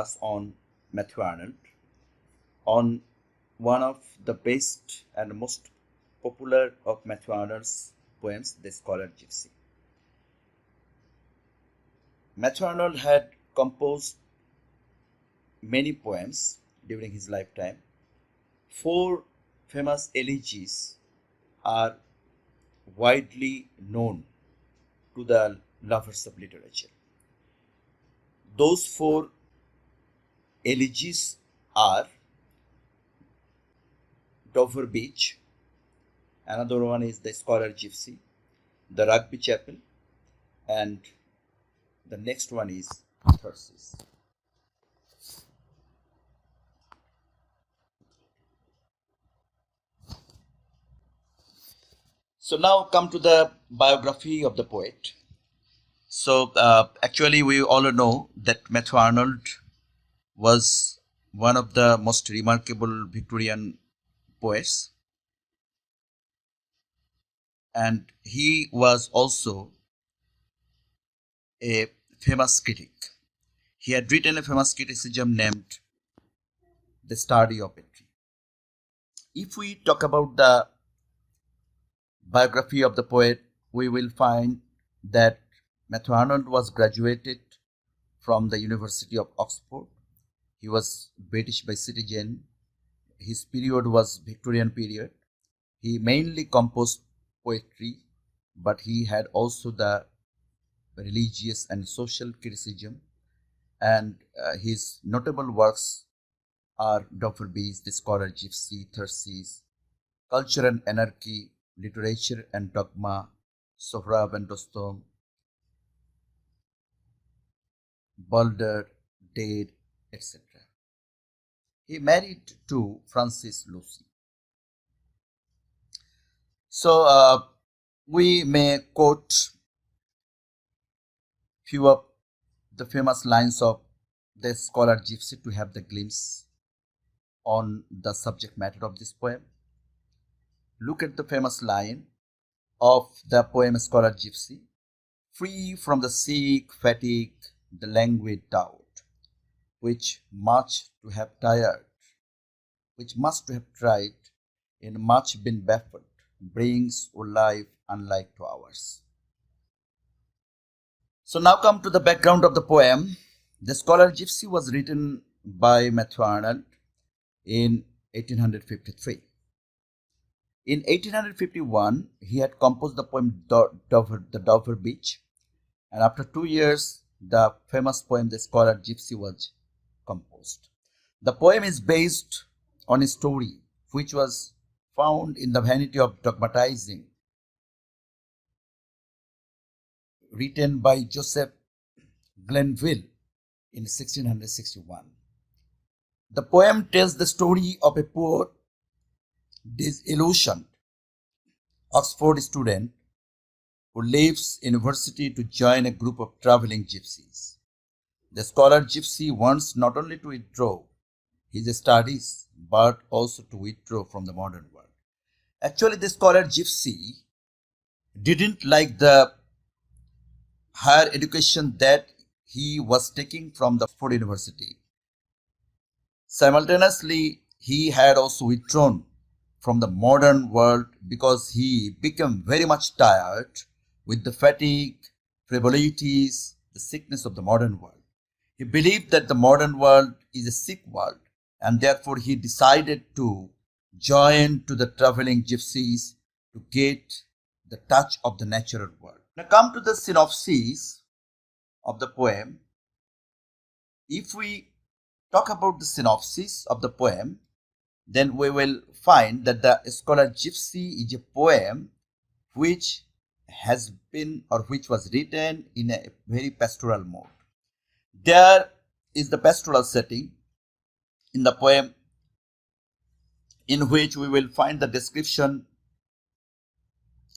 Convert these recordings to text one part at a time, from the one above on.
class on Matthew Arnold on one of the best and most popular of Matthew Arnold's poems, The Scholar Gipsy. Matthew Arnold had composed many poems during his lifetime. 4 famous elegies are widely known to the lovers of literature. Those 4 elegies are Dover Beach, another one is The Scholar Gipsy, The Rugby Chapel, and the next one is Thyrsis. So now come to the biography of the poet. So actually we all know that Matthew Arnold was one of the most remarkable Victorian poets, and he was also a famous critic. He had written a famous criticism named The Study of Poetry. If we talk about the biography of the poet, we will find that Matthew Arnold was graduated from the University of Oxford. He was British by citizen. His period was Victorian period. He mainly composed poetry, but he had also the religious and social criticism, and his notable works are Dover Beach, The Scholar Gipsy, Thyrsis, Culture and Anarchy, Literature and Dogma, Sohrab and Dostom, Balder, Dead, etc. He married to Frances Lucy. So we may quote few of the famous lines of The Scholar Gipsy to have the glimpse on the subject matter of this poem. Look at the famous line of the poem Scholar Gipsy. Free from the sick fatigue, the languid doubt, which must to have tried, in much been baffled, brings a life unlike to ours. So now come to the background of the poem. The Scholar Gipsy was written by Matthew Arnold in 1853. In 1851, he had composed the poem The Dover Beach, and after 2 years, the famous poem The Scholar Gipsy was composed. The poem is based on a story which was found in The Vanity of Dogmatizing, written by Joseph Glenville in 1661. The poem tells the story of a poor, disillusioned Oxford student who leaves university to join a group of traveling gypsies. The Scholar Gipsy wants not only to withdraw his studies but also to withdraw from the modern world. Actually, the Scholar Gipsy didn't like the higher education that he was taking from the Oxford University. Simultaneously, he had also withdrawn from the modern world because he became very much tired with the fatigue, frivolities, the sickness of the modern world. He believed that the modern world is a sick world, and therefore he decided to join to the traveling gypsies to get the touch of the natural world. Now come to the synopsis of the poem. If we talk about the synopsis of the poem, then we will find that the Scholar Gipsy is a poem which has been or which was written in a very pastoral mode. There is the pastoral setting in the poem, in which we will find the description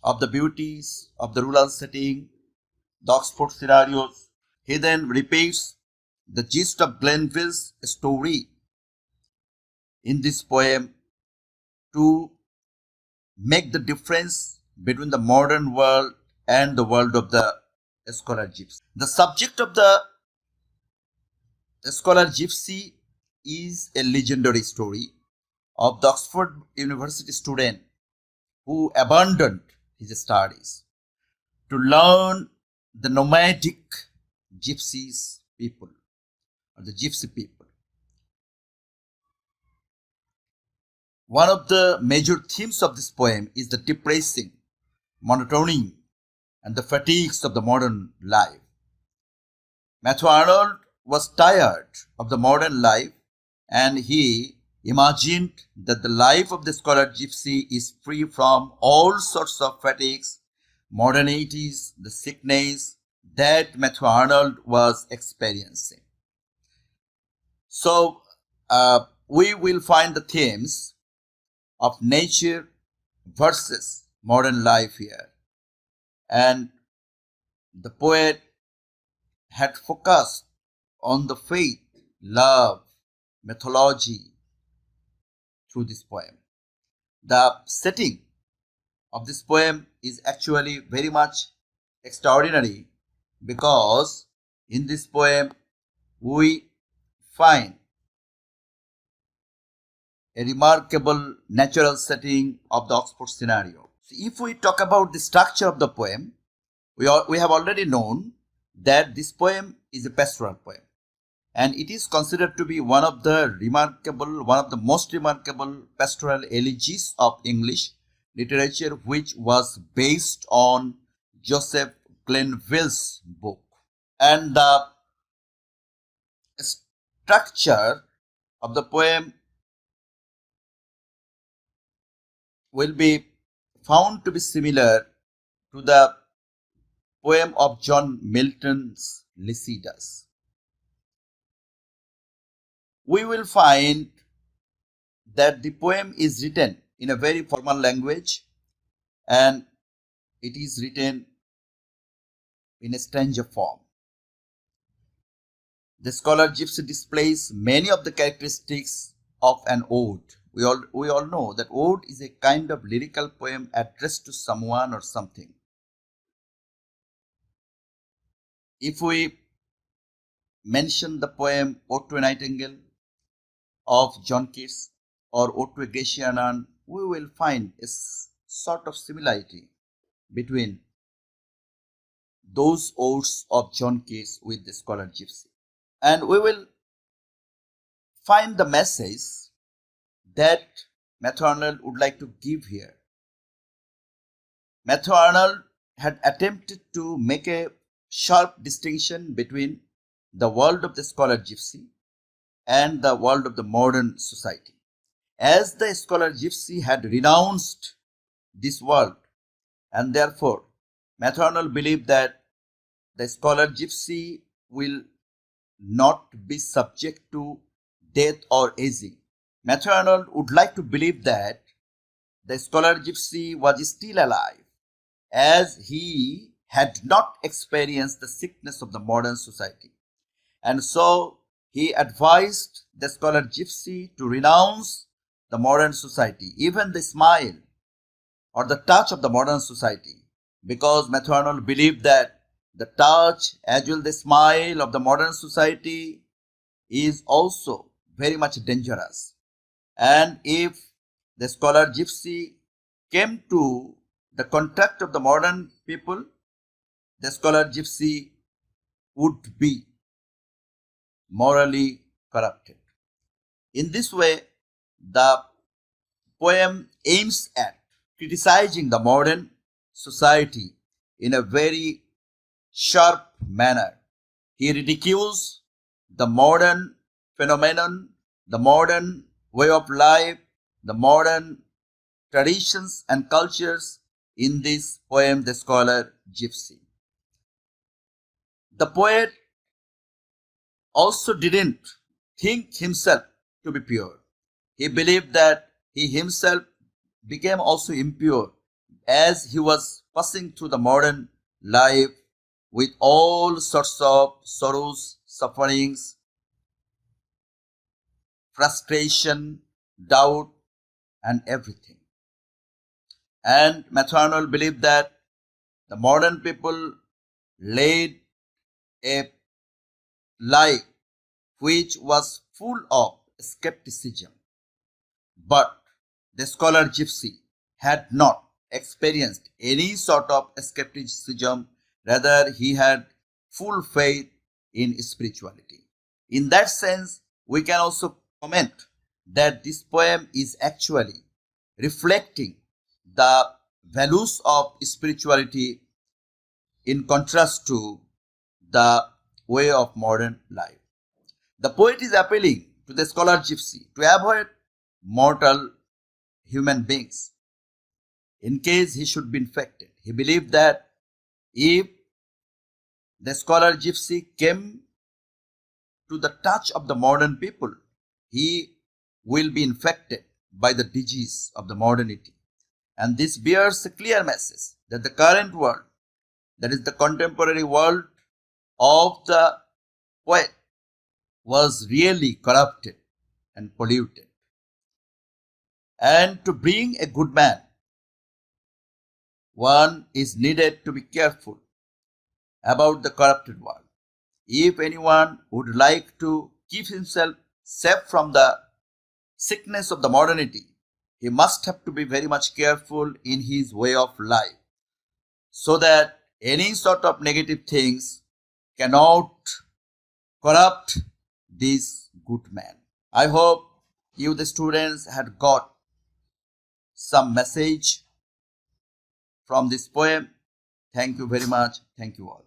of the beauties of the rural setting, the Oxford scenarios. He then repeats the gist of Glenville's story in this poem to make the difference between the modern world and the world of the Scholar Gipsy. The subject of the The scholar Gipsy is a legendary story of the Oxford University student who abandoned his studies to learn the nomadic gypsies people or the gypsy people. One of the major themes of this poem is the depressing monotony and the fatigues of the modern life. Matthew Arnold was tired of the modern life, and he imagined that the life of the scholar Gipsy is free from all sorts of fatigues, modernities, the sickness that Matthew Arnold was experiencing. So we will find the themes of nature versus modern life here. And the poet had focused on the faith, love, mythology through this poem. The setting of this poem is actually very much extraordinary because in this poem we find a remarkable natural setting of the Oxford scenario. So if we talk about the structure of the poem, we have already known that this poem is a pastoral poem, and it is considered to be one of the most remarkable pastoral elegies of English literature, which was based on Joseph Glenville's book. And the structure of the poem will be found to be similar to the poem of John Milton's Lycidas. We will find that the poem is written in a very formal language, and it is written in a stanza form. The scholar Gipsy displays many of the characteristics of an ode. We all know that ode is a kind of lyrical poem addressed to someone or something. If we mention the poem Ode to a Nightingale of John Keats or Ode to a Grecian Urn, we will find a sort of similarity between those odes of John Keats with the scholar Gipsy. And we will find the message that Matthew Arnold would like to give here. Matthew Arnold had attempted to make a sharp distinction between the world of the scholar Gipsy and the world of the modern society. As the scholar Gipsy had renounced this world, and therefore Matthew Arnold believed that the scholar Gipsy will not be subject to death or aging. Matthew Arnold would like to believe that the scholar Gipsy was still alive, as he had not experienced the sickness of the modern society. And so he advised the scholar Gipsy to renounce the modern society, even the smile or the touch of the modern society, because Matthew Arnold believed that the touch as well the smile of the modern society is also very much dangerous. And if the scholar Gipsy came to the contact of the modern people, the scholar Gipsy would be morally corrupted. In this way, the poem aims at criticizing the modern society in a very sharp manner. He ridicules the modern phenomenon, the modern way of life, the modern traditions and cultures in this poem, The Scholar Gipsy. The poet also didn't think himself to be pure. He believed that he himself became also impure as he was passing through the modern life with all sorts of sorrows, sufferings, frustration, doubt, and everything. And Matthew Arnold believed that the modern people led a life which was full of skepticism. But the scholar Gipsy had not experienced any sort of skepticism, rather, he had full faith in spirituality. In that sense, we can also comment that this poem is actually reflecting the values of spirituality in contrast to the way of modern life. The poet is appealing to the scholar Gipsy to avoid mortal human beings in case he should be infected. He believed that if the scholar Gipsy came to the touch of the modern people, he will be infected by the disease of the modernity. And this bears a clear message that the current world, that is the contemporary world of the poet, was really corrupted and polluted. And to bring a good man, one is needed to be careful about the corrupted world. If anyone would like to keep himself safe from the sickness of the modernity, he must have to be very much careful in his way of life, so that any sort of negative things cannot corrupt this good man. I hope you, the students, had got some message from this poem. Thank you very much. Thank you all.